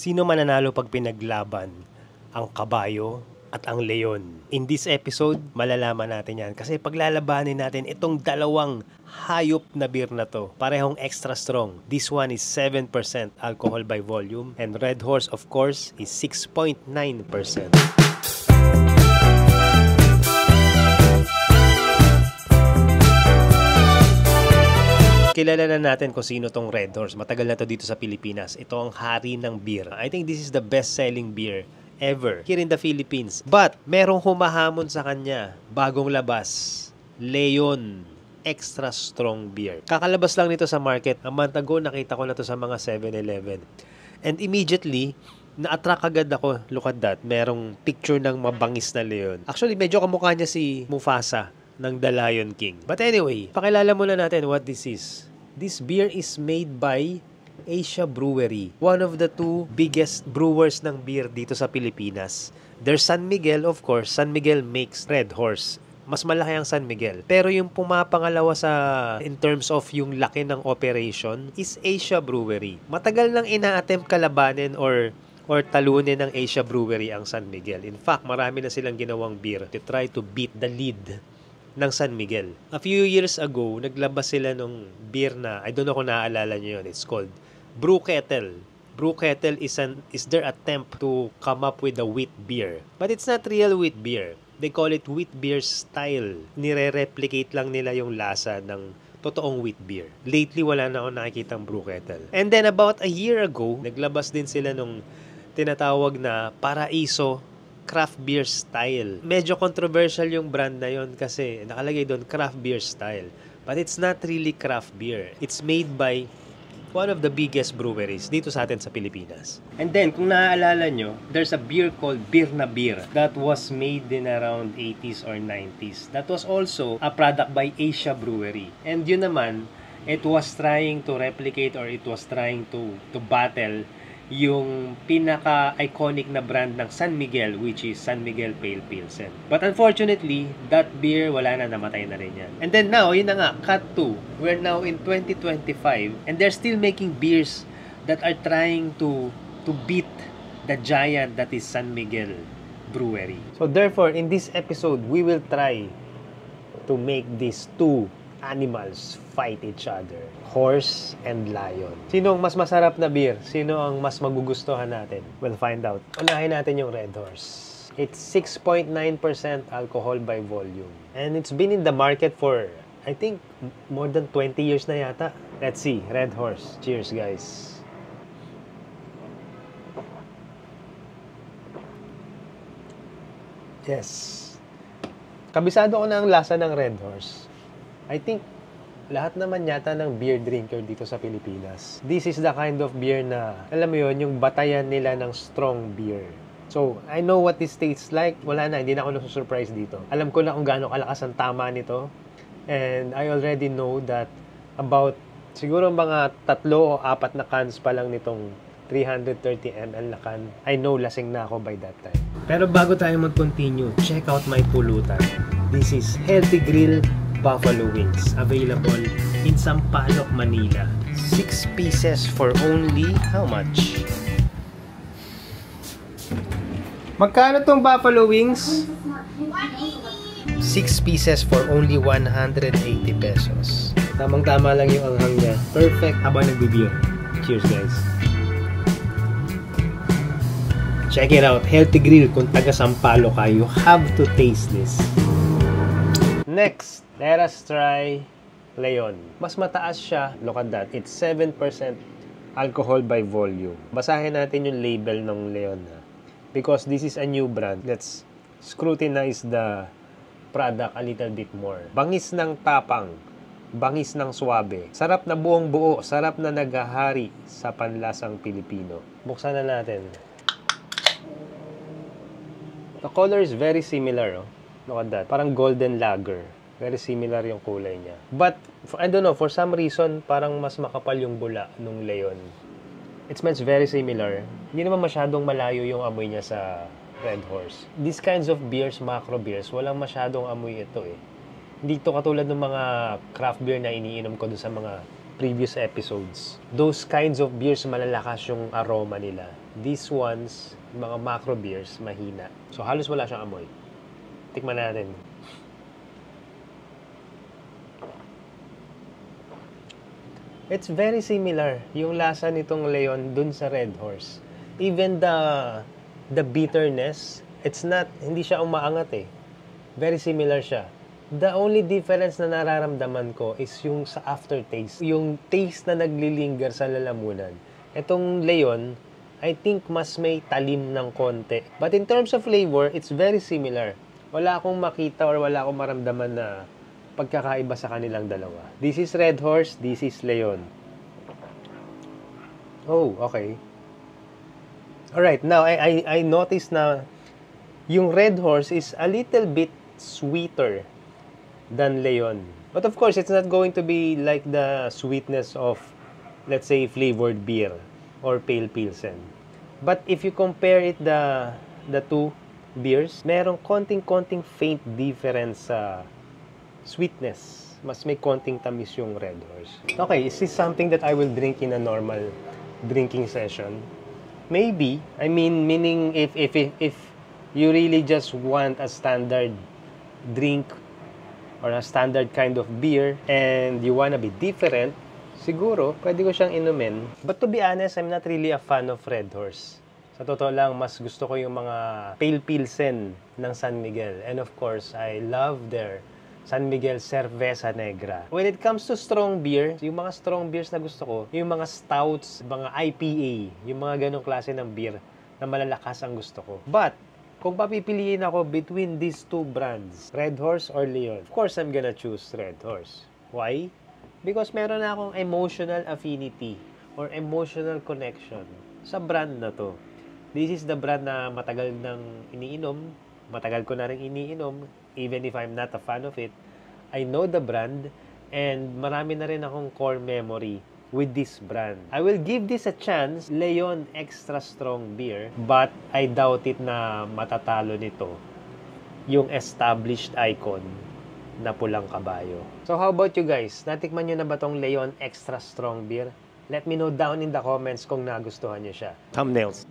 Sino mananalo pag pinaglaban ang kabayo at ang leon? In this episode, malalaman natin yan. Kasi paglalabanin natin itong dalawang hayop na beer na to, parehong extra strong. This one is 7% alcohol by volume and Red Horse, of course, is 6.9%. Kilala na natin kung sino tong Red Horse. Matagal na to dito sa Pilipinas. Ito ang hari ng beer. I think this is the best-selling beer ever here in the Philippines. But merong humahamon sa kanya. Bagong labas. Leon. Extra strong beer. Kakalabas lang nito sa market. A month ago, nakita ko na to sa mga 7-Eleven. And immediately, na-attract agad ako. Look at that. Merong picture ng mabangis na leon. Actually, medyo kamukha niya si Mufasa ng The Lion King. But anyway, pakilala muna natin what this is. This beer is made by Asia Brewery, one of the two biggest brewers ng beer dito sa Pilipinas. There's San Miguel, of course. San Miguel makes Red Horse. Mas malaki ang San Miguel. Pero yung pumapangalawa sa in terms of yung laki ng operation is Asia Brewery. Matagal nang ina-attempt kalabanin or talunin ng Asia Brewery ang San Miguel. In fact, marami na silang ginawang beer to try to beat the lead ng San Miguel. A few years ago, naglabas sila nung beer na, I don't know kung naaalala nyo yun, it's called Brew Kettle. Brew Kettle is their attempt to come up with a wheat beer. But it's not real wheat beer. They call it wheat beer style. Nire-replicate lang nila yung lasa ng totoong wheat beer. Lately, wala na akong nakikitang Brew Kettle. And then about a year ago, naglabas din sila nung tinatawag na Paraiso craft beer style. Medyo controversial yung brand na yon kasi nakalagay doon craft beer style. But it's not really craft beer. It's made by one of the biggest breweries dito sa atin sa Pilipinas. And then, kung naaalala nyo, there's a beer called Beer na Beer that was made in around 80s or 90s. That was also a product by Asia Brewery. And yun naman, it was trying to replicate or it was trying to battle yung pinaka-iconic na brand ng San Miguel, which is San Miguel Pale Pilsen. But unfortunately, that beer, wala na, namatay na rin yan. And then now, yun na nga, cut to, we're now in 2025, and they're still making beers that are trying to beat the giant that is San Miguel Brewery. So therefore, in this episode, we will try to make these two animals fight each other. Horse and lion. Sino ang mas masarap na beer? Sino ang mas magugustuhan natin? We'll find out. Unahin natin yung Red Horse. It's 6.9% alcohol by volume. And it's been in the market for, I think, more than 20 years na yata. Let's see. Red Horse. Cheers, guys. Yes. Kabisado ko na ang lasa ng Red Horse. I think lahat naman yata ng beer drinker dito sa Pilipinas. This is the kind of beer na, alam mo yun, yung batayan nila ng strong beer. So, I know what this tastes like. Wala na, hindi na ako nasusurprise dito. Alam ko na kung gaano kalakas ang tama nito. And I already know that about siguro mga 3 o 4 na cans pa lang nitong 330 ml na can, I know lasing na ako by that time. Pero bago tayo mag-continue, check out my pulutan. This is Healthy Grill Buffalo Wings, available in Sampaloc, Manila. 6 pieces for only how much? Magkano tong Buffalo Wings? 6 pieces for only 180 pesos. Tamang-tama lang yung anghang niya. Perfect habang nagbe-beer. Cheers, guys. Check it out. Healthy Grill. Kung taga Sampaloc ka, you have to taste this. Next, let us try Leon. Mas mataas siya. Look at that. It's 7% alcohol by volume. Basahin natin yung label ng Leon. Because this is a new brand. Let's scrutinize the product a little bit more. Bangis ng tapang. Bangis ng suwabe. Sarap na buong buo. Sarap na naghahari sa panlasang Pilipino. Buksan na natin. The color is very similar. Oh. Look at that. Parang golden lager. Very similar yung kulay niya. But, I don't know, for some reason, parang mas makapal yung bula nung Leon. It smells very similar. Hindi naman masyadong malayo yung amoy niya sa Red Horse. These kinds of beers, macro beers, walang masyadong amoy ito eh. Hindi ito katulad ng mga craft beer na iniinom ko doon sa mga previous episodes. Those kinds of beers, malalakas yung aroma nila. These ones, mga macro beers, mahina. So halos wala siyang amoy. Tikman natin. It's very similar yung lasa nitong Leon dun sa Red Horse. Even the bitterness, hindi siya umaangat eh. Very similar siya. The only difference na nararamdaman ko is yung sa aftertaste. Yung taste na naglilinger sa lalamunan. Itong Leon, I think mas may talim ng konti. But in terms of flavor, it's very similar. Wala akong makita or wala akong maramdaman na pagkakaiba sa kanilang dalawa. This is Red Horse, this is Leon. Oh, okay. Alright, now I noticed na yung Red Horse is a little bit sweeter than Leon. But of course, it's not going to be like the sweetness of, let's say, flavored beer or pale pilsen. But if you compare it the two beers, merong konting faint difference sa sweetness. Mas may konting tamis yung Red Horse. Okay, is this something that I will drink in a normal drinking session? Maybe. I mean, meaning if you really just want a standard drink or a standard kind of beer and you wanna be different, siguro, pwede ko siyang inumin. But to be honest, I'm not really a fan of Red Horse. Sa totoo lang, mas gusto ko yung mga pale pilsen ng San Miguel. And of course, I love their San Miguel Cerveza Negra. When it comes to strong beer, yung mga strong beers na gusto ko, yung mga stouts, mga IPA, yung mga ganong klase ng beer na malalakas ang gusto ko. But, kung papipiliin ako between these two brands, Red Horse or Leon, of course, I'm gonna choose Red Horse. Why? Because meron na akong emotional affinity or emotional connection sa brand na to. This is the brand na matagal nang iniinom, matagal ko na rin iniinom, even if I'm not a fan of it. I know the brand, and marami na rin akong core memory with this brand. I will give this a chance, Leon Extra Strong Beer, but I doubt it na matatalo nito yung established icon na Pulang Kabayo. So how about you guys? Natikman nyo na ba tong Leon Extra Strong Beer? Let me know down in the comments kung nagustuhan nyo siya. Thumbnails.